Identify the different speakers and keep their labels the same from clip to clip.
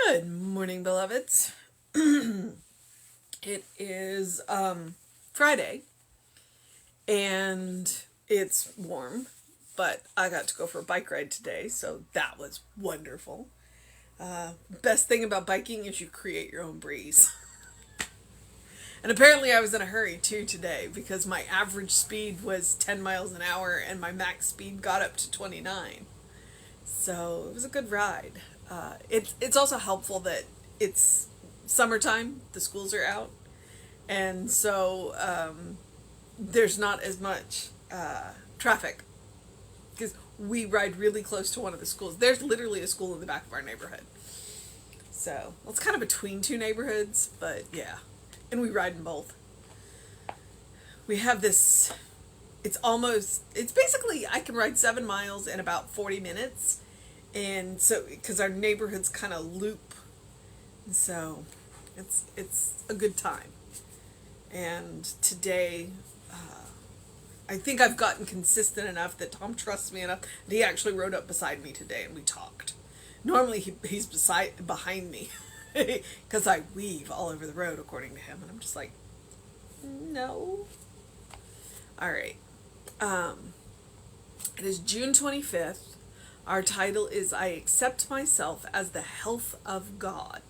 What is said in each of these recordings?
Speaker 1: Good morning, beloveds. It is Friday and it's warm, but I got to go for a bike ride today, so that was wonderful. Best thing about biking is you create your own breeze. And apparently I was in a hurry too today because my average speed was 10 miles an hour and my max speed got up to 29. So it was a good ride. It's also helpful that it's summertime, the schools are out, and so there's not as much traffic because we ride really close to one of the schools. There's literally a school in the back of our neighborhood. So well, it's kind of between two neighborhoods, but yeah, and we ride in both. We have this. It's basically I can ride 7 miles in about 40 minutes. And so, because our neighborhoods kind of loop, so it's a good time. And today, I think I've gotten consistent enough that Tom trusts me enough that he actually rode up beside me today and we talked. Normally he's behind me because I weave all over the road according to him, and I'm just like, no. All right. It is June 25th. Our title is I Accept Myself as the Health of God.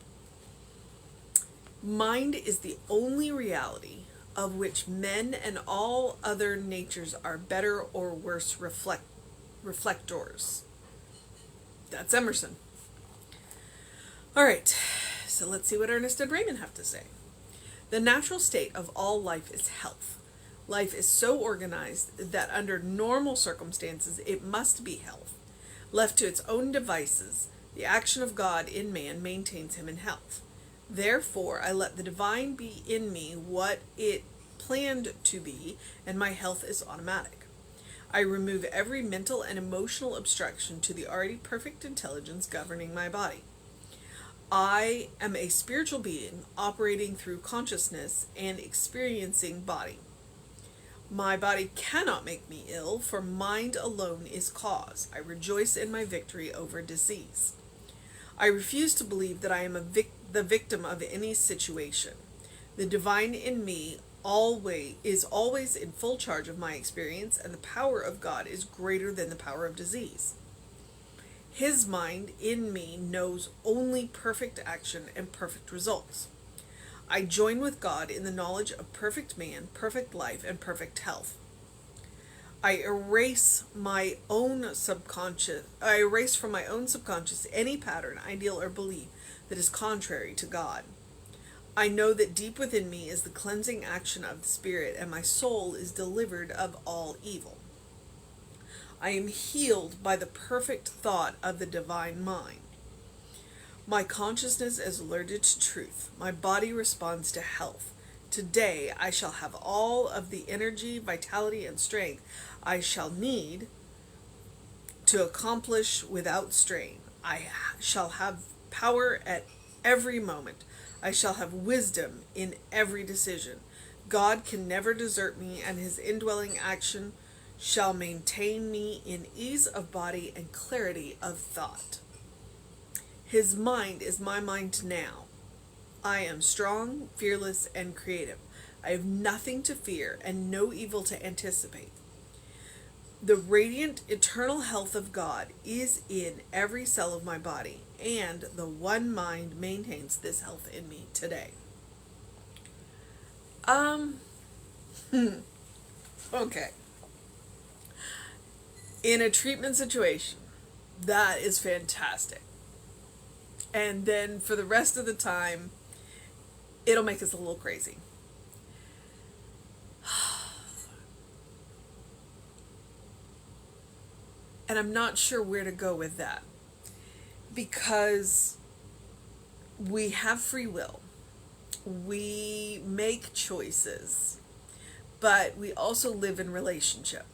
Speaker 1: Mind is the only reality of which men and all other natures are better or worse reflectors. That's Emerson. All right, so let's see what Ernest and Raymond have to say. The natural state of all life is health. Life is so organized that under normal circumstances it must be health. Left to its own devices, the action of God in man maintains him in health. Therefore, I let the divine be in me what it planned to be, and my health is automatic. I remove every mental and emotional obstruction to the already perfect intelligence governing my body. I am a spiritual being operating through consciousness and experiencing body. My body cannot make me ill, for mind alone is cause. I rejoice in my victory over disease. I refuse to believe that I am the victim of any situation. The divine in me is always in full charge of my experience, and the power of God is greater than the power of disease. His mind in me knows only perfect action and perfect results. I join with God in the knowledge of perfect man, perfect life, and perfect health. I erase from my own subconscious any pattern, ideal, or belief that is contrary to God. I know that deep within me is the cleansing action of the Spirit, and my soul is delivered of all evil. I am healed by the perfect thought of the divine mind. My consciousness is alerted to truth. My body responds to health. Today I shall have all of the energy, vitality, and strength I shall need to accomplish without strain. I shall have power at every moment. I shall have wisdom in every decision. God can never desert me, and his indwelling action shall maintain me in ease of body and clarity of thought. His mind is my mind now. I am strong, fearless, and creative. I have nothing to fear and no evil to anticipate. The radiant, eternal health of God is in every cell of my body, and the one mind maintains this health in me today. Okay. In a treatment situation, that is fantastic. And then for the rest of the time, it'll make us a little crazy. And I'm not sure where to go with that. Because we have free will. We make choices. But we also live in relationship.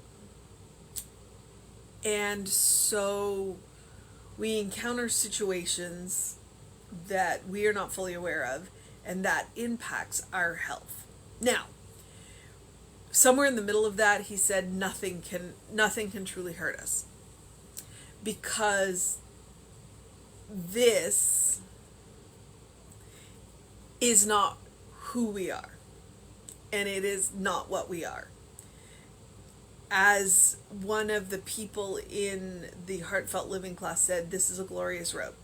Speaker 1: And so we encounter situations that we are not fully aware of, and that impacts our health. Now, somewhere in the middle of that, he said nothing can truly hurt us, because this is not who we are, and it is not what we are. As one of the people in the Heartfelt Living class said, this is a glorious robe.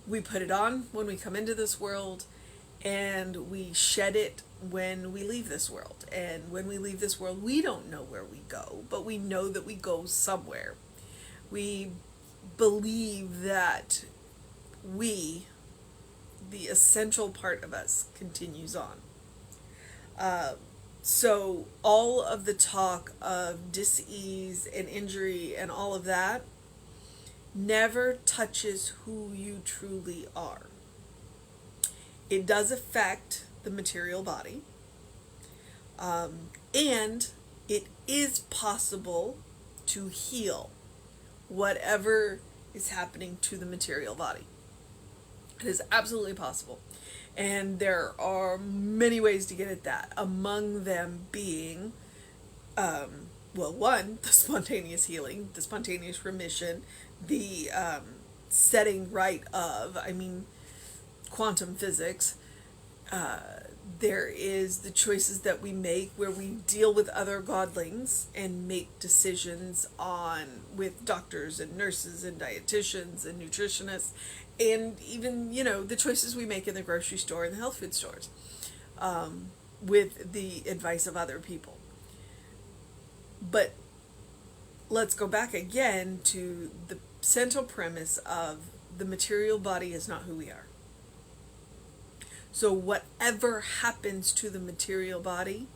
Speaker 1: We put it on when we come into this world, and we shed it when we leave this world. And when we leave this world, we don't know where we go, but we know that we go somewhere. We believe that we, the essential part of us, continues on. So all of the talk of dis-ease and injury and all of that never touches who you truly are. It does affect the material body, and it is possible to heal whatever is happening to the material body. It is absolutely possible. And there are many ways to get at that, among them being, one, the spontaneous healing, the spontaneous remission, the setting right of, quantum physics. There is the choices that we make where we deal with other godlings and make decisions with doctors and nurses and dietitians and nutritionists, and even, the choices we make in the grocery store and the health food stores, with the advice of other people. But let's go back again to the central premise of the material body is not who we are. So whatever happens to the material body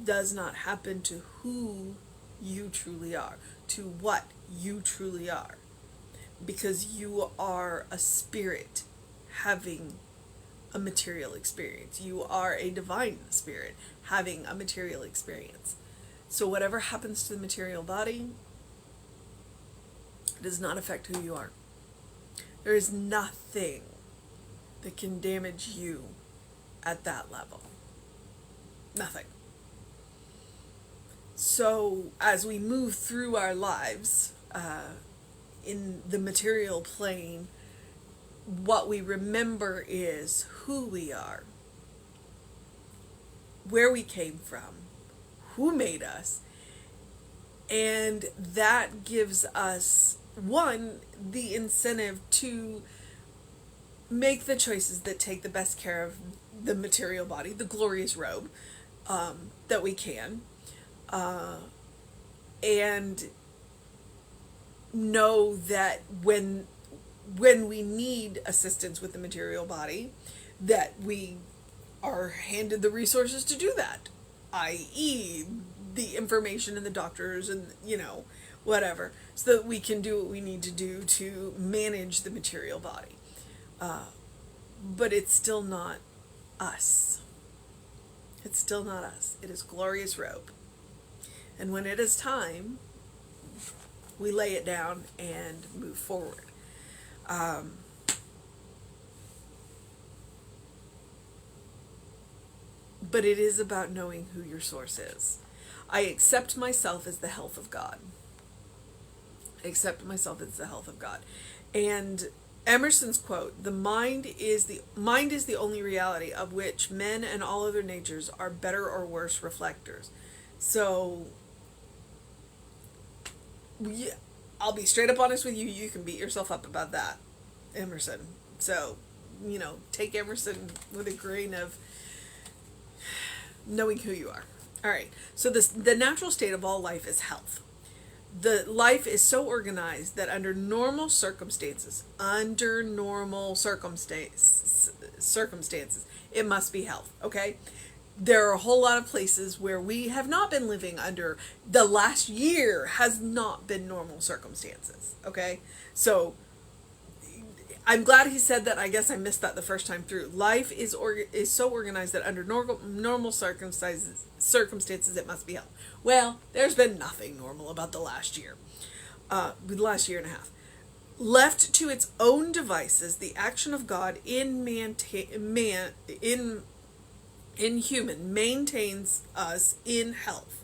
Speaker 1: does not happen to who you truly are, to what you truly are. Because you are a spirit having a material experience. You are a divine spirit having a material experience. So whatever happens to the material body does not affect who you are. There is nothing that can damage you at that level. Nothing. So as we move through our lives, in the material plane, what we remember is who we are, where we came from, who made us, and that gives us, one, the incentive to make the choices that take the best care of the material body, the glorious robe, that we can, and know that when we need assistance with the material body, that we are handed the resources to do that, i.e. the information and the doctors and, whatever, so that we can do what we need to do to manage the material body. But it's still not us. It's still not us. It is glorious robe. And when it is time, we lay it down and move forward. But it is about knowing who your source is. I accept myself as the health of God. I accept myself as the health of God. And Emerson's quote, the mind is the only reality of which men and all other natures are better or worse reflectors. So I'll be straight up honest with you. You can beat yourself up about that, Emerson. So, take Emerson with a grain of knowing who you are. All right. So the natural state of all life is health. The life is so organized that under normal circumstances, it must be health. Okay. There are a whole lot of places where we have not been living under, the last year has not been normal circumstances, okay? So, I'm glad he said that. I guess I missed that the first time through. Life is so organized that under normal circumstances it must be health. Well, there's been nothing normal about the last year, the last year and a half. Left to its own devices, the action of God in human maintains us in health.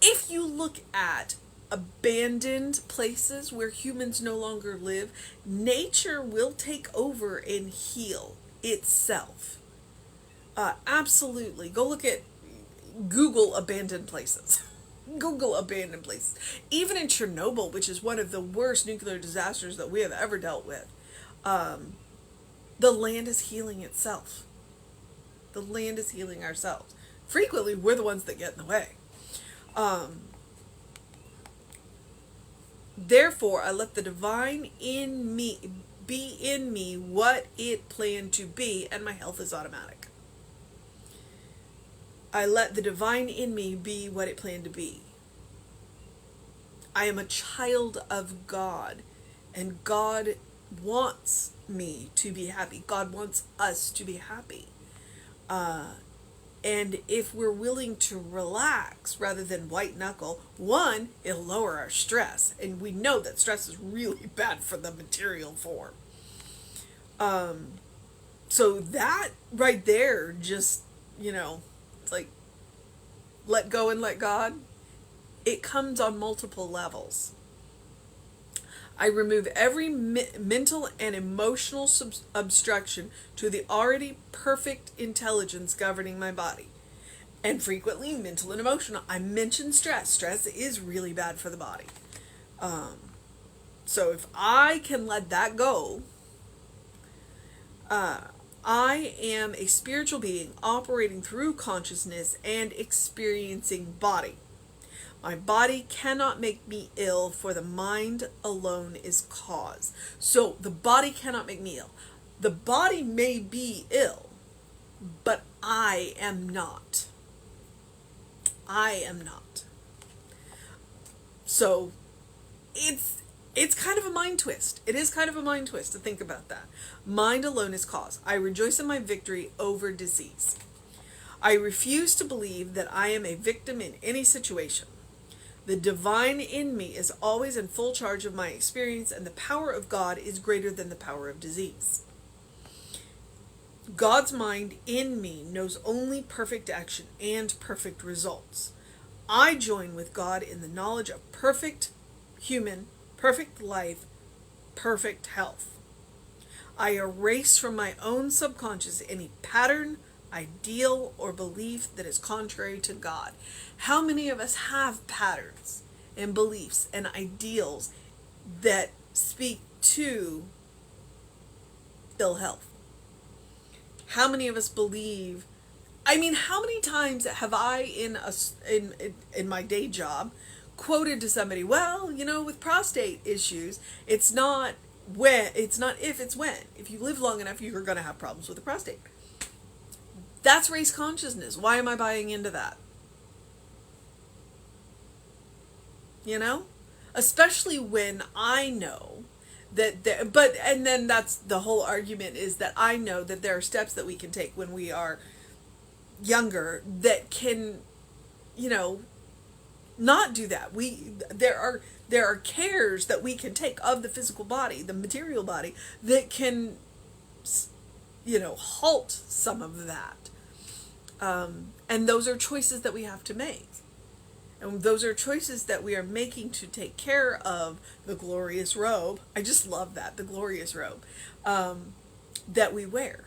Speaker 1: If you look at abandoned places where humans no longer live, nature will take over and heal itself. Absolutely. Go look at Google abandoned places. Google abandoned places. Even in Chernobyl, which is one of the worst nuclear disasters that we have ever dealt with, the land is healing itself. The land is healing ourselves. Frequently, we're the ones that get in the way. Therefore, I let the divine in me be in me what it planned to be, and my health is automatic. I let the divine in me be what it planned to be. I am a child of God, and God wants me to be happy. God wants us to be happy. And if we're willing to relax rather than white knuckle, one, it'll lower our stress. And we know that stress is really bad for the material form. So that right there, just, it's like, let go and let God. It comes on multiple levels. I remove every mental and emotional obstruction to the already perfect intelligence governing my body. And frequently, mental and emotional. I mentioned stress. Stress is really bad for the body. So if I can let that go, I am a spiritual being operating through consciousness and experiencing body. My body cannot make me ill, for the mind alone is cause. So the body cannot make me ill. The body may be ill, but I am not. I am not. So it's kind of a mind twist. It is kind of a mind twist to think about that. Mind alone is cause. I rejoice in my victory over disease. I refuse to believe that I am a victim in any situation. The divine in me is always in full charge of my experience, and the power of God is greater than the power of disease. God's mind in me knows only perfect action and perfect results. I join with God in the knowledge of perfect human, perfect life, perfect health. I erase from my own subconscious any pattern, ideal, or belief that is contrary to God. How many of us have patterns and beliefs and ideals that speak to ill health? How many of us believe? I mean, how many times have I in my day job quoted to somebody, well, with prostate issues, it's not if, it's when. If you live long enough, you're going to have problems with the prostate. That's race consciousness. Why am I buying into that? Especially when I know that and then that's the whole argument, is that I know that there are steps that we can take when we are younger that can, not do that. There are cares that we can take of the physical body, the material body, that can, halt some of that. And those are choices that we have to make. And those are choices that we are making to take care of the glorious robe. I just love that, the glorious robe, that we wear.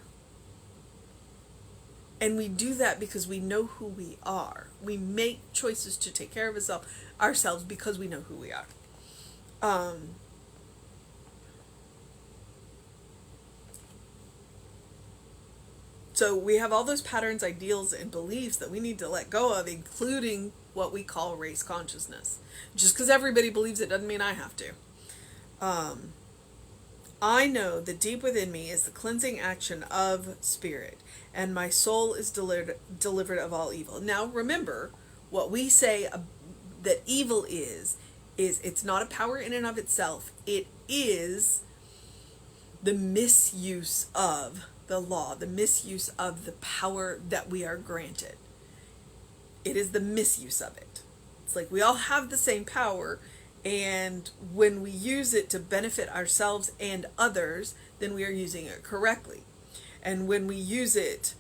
Speaker 1: And we do that because we know who we are. We make choices to take care of ourselves because we know who we are. So we have all those patterns, ideals, and beliefs that we need to let go of, including what we call race consciousness. Just because everybody believes it doesn't mean I have to. I know that deep within me is the cleansing action of spirit, and my soul is delivered of all evil. Now remember, what we say that evil is it's not a power in and of itself. It is the misuse of the law, the misuse of the power that we are granted. It is the misuse of it. It's like we all have the same power, and when we use it to benefit ourselves and others, then we are using it correctly. And when we use it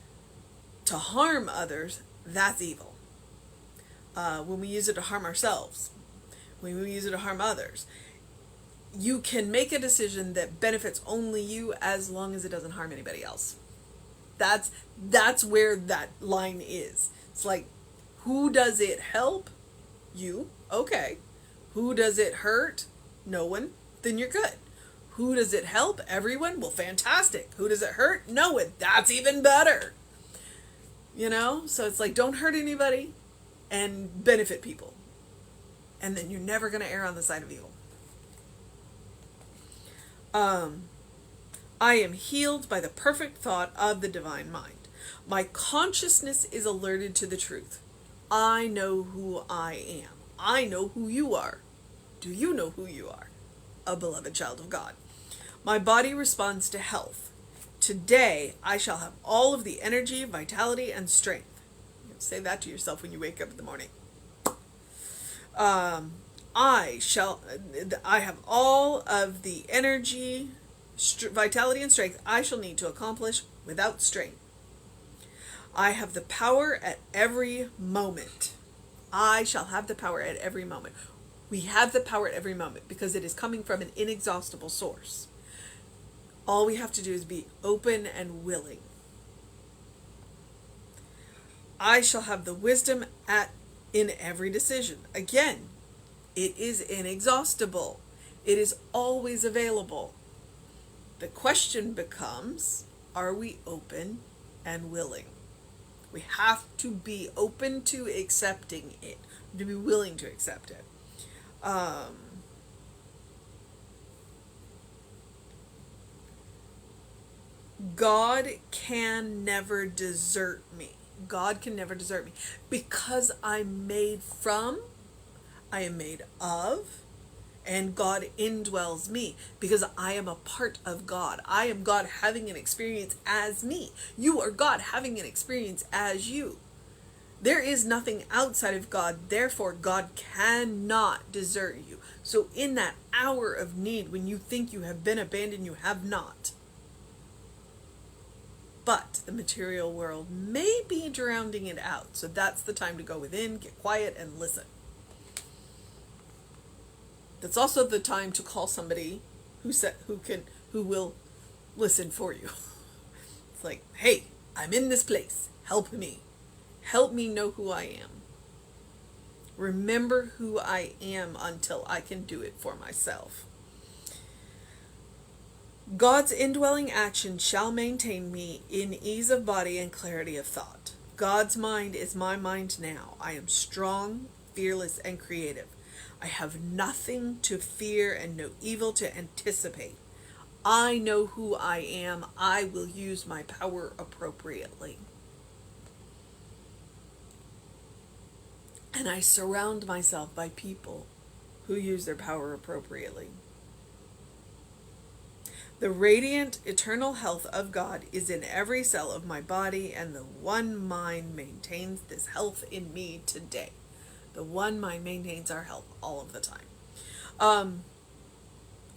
Speaker 1: to harm others, that's evil. When we use it to harm ourselves, when we use it to harm others. You can make a decision that benefits only you as long as it doesn't harm anybody else. That's where that line is. It's like, who does it help? You. Okay. Who does it hurt? No one. Then you're good. Who does it help? Everyone? Well, fantastic. Who does it hurt? No one. That's even better. You know? So it's like, don't hurt anybody and benefit people. And then you're never going to err on the side of evil. I am healed by the perfect thought of the divine mind. My consciousness is alerted to the truth. I know who I am. I know who you are. Do you know who you are? A beloved child of God. My body responds to health. Today, I shall have all of the energy, vitality, and strength. Say that to yourself when you wake up in the morning. I have all of the energy, vitality, and strength I shall need to accomplish without strain. I have the power at every moment. I shall have the power at every moment. We have the power at every moment because it is coming from an inexhaustible source. All we have to do is be open and willing. I shall have the wisdom in every decision. Again, it is inexhaustible. It is always available. The question becomes, are we open and willing? We have to be open to accepting it, to be willing to accept it. God can never desert me. God can never desert me because I'm made from, I am made of, and God indwells me because I am a part of God. I am God having an experience as me. You are God having an experience as you. There is nothing outside of God, therefore God cannot desert you. So in that hour of need, when you think you have been abandoned, you have not. But the material world may be drowning it out. So that's the time to go within, get quiet, and listen. That's also the time to call somebody who will listen for you. It's like, hey, I'm in this place. Help me. Help me know who I am. Remember who I am until I can do it for myself. God's indwelling action shall maintain me in ease of body and clarity of thought. God's mind is my mind now. I am strong, fearless, and creative. I have nothing to fear and no evil to anticipate. I know who I am. I will use my power appropriately. And I surround myself by people who use their power appropriately. The radiant, eternal health of God is in every cell of my body, and the one mind maintains this health in me today. The one mind maintains our health all of the time. All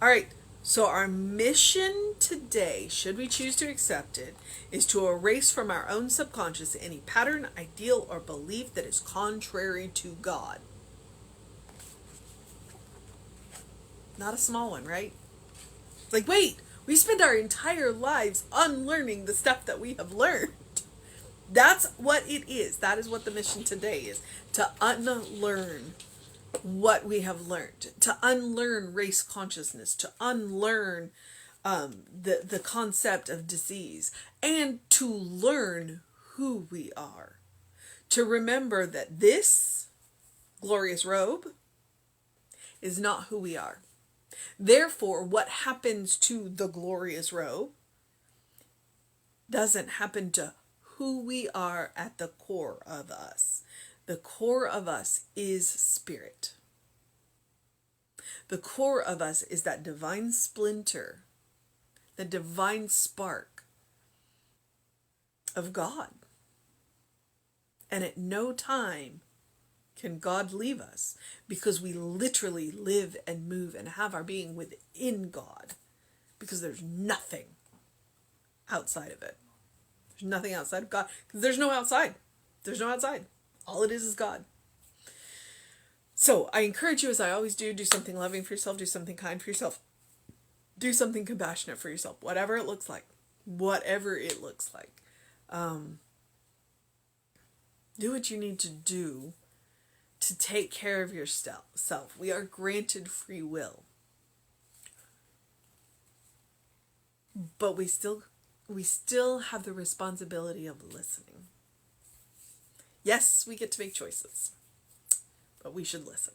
Speaker 1: right, so our mission today, should we choose to accept it, is to erase from our own subconscious any pattern, ideal, or belief that is contrary to God. Not a small one, right? Like, wait, we spend our entire lives unlearning the stuff that we have learned. That's what it is. That is what the mission today is. To unlearn what we have learned. To unlearn race consciousness. To unlearn the concept of disease. And to learn who we are. To remember that this glorious robe is not who we are. Therefore, what happens to the glorious robe doesn't happen to who we are at the core of us. The core of us is spirit. The core of us is that divine splinter, the divine spark of God. And at no time can God leave us, because we literally live and move and have our being within God, because there's nothing outside of it. There's nothing outside of God, because there's no outside. There's no outside. All it is God. So I encourage you, as I always do something loving for yourself, do something kind for yourself, do something compassionate for yourself, whatever it looks like. Whatever it looks like. Do what you need to do to take care of yourself. We are granted free will. But we still have the responsibility of listening. Yes, we get to make choices, but we should listen.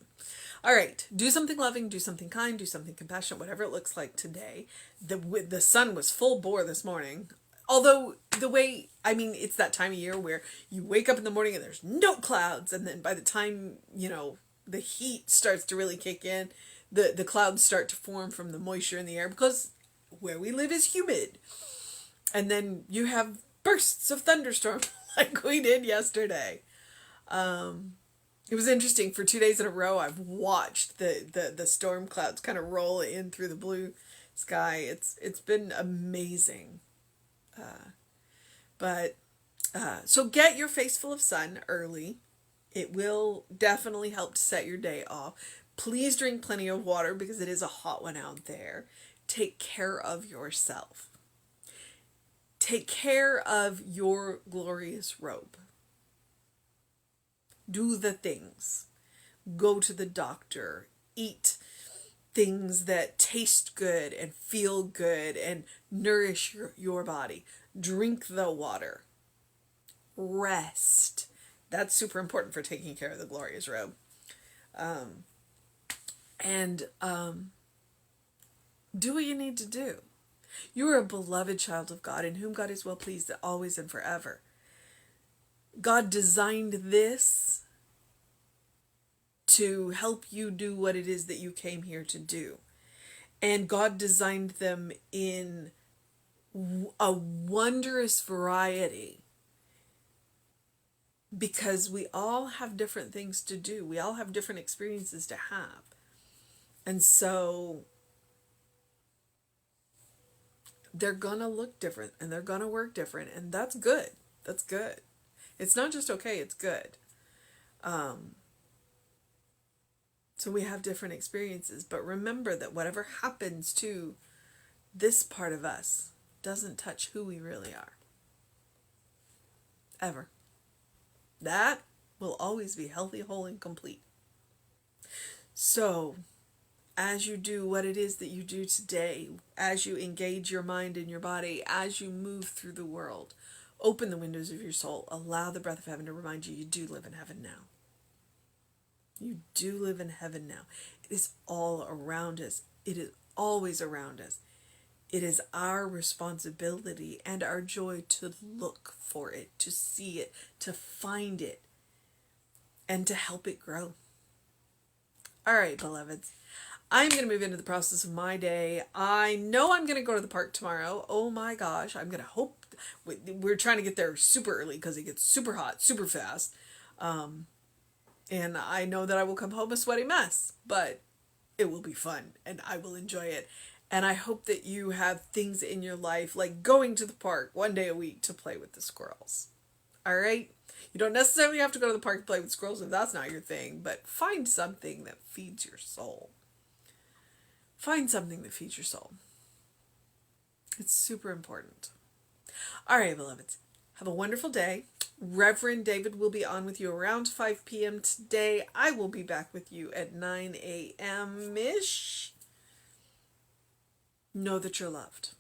Speaker 1: All right, do something loving, do something kind, do something compassionate, whatever it looks like today. The sun was full bore this morning. Although it's that time of year where you wake up in the morning and there's no clouds, and then by the time, the heat starts to really kick in, the clouds start to form from the moisture in the air, because where we live is humid. And then you have bursts of thunderstorm like we did yesterday. It was interesting. For 2 days in a row, I've watched the storm clouds kind of roll in through the blue sky. It's been amazing. So get your face full of sun early. It will definitely help to set your day off. Please drink plenty of water, because it is a hot one out there. Take care of yourself. Take care of your glorious robe. Do the things. Go to the doctor. Eat things that taste good and feel good and nourish your body. Drink the water. Rest. That's super important for taking care of the glorious robe. Do what you need to do. You are a beloved child of God, in whom God is well pleased always and forever. God designed this to help you do what it is that you came here to do. And God designed them in a wondrous variety, because we all have different things to do. We all have different experiences to have. And so they're going to look different and they're going to work different. And that's good. That's good. It's not just okay, it's good. So we have different experiences. But remember that whatever happens to this part of us doesn't touch who we really are. Ever. That will always be healthy, whole, and complete. So, as you do what it is that you do today, as you engage your mind and your body, as you move through the world, open the windows of your soul. Allow the breath of heaven to remind you, you do live in heaven now. You do live in heaven now. It is all around us. It is always around us. It is our responsibility and our joy to look for it, to see it, to find it, and to help it grow. All right, beloveds. I'm going to move into the process of my day. I know I'm going to go to the park tomorrow. Oh my gosh. I'm going to hope. We're trying to get there super early because it gets super hot, super fast. And I know that I will come home a sweaty mess, but it will be fun and I will enjoy it. And I hope that you have things in your life, like going to the park one day a week to play with the squirrels. All right? You don't necessarily have to go to the park to play with squirrels if that's not your thing, but find something that feeds your soul. Find something that feeds your soul. It's super important. All right, beloveds. Have a wonderful day. Reverend David will be on with you around 5 p.m. today. I will be back with you at 9 a.m.-ish. Know that you're loved.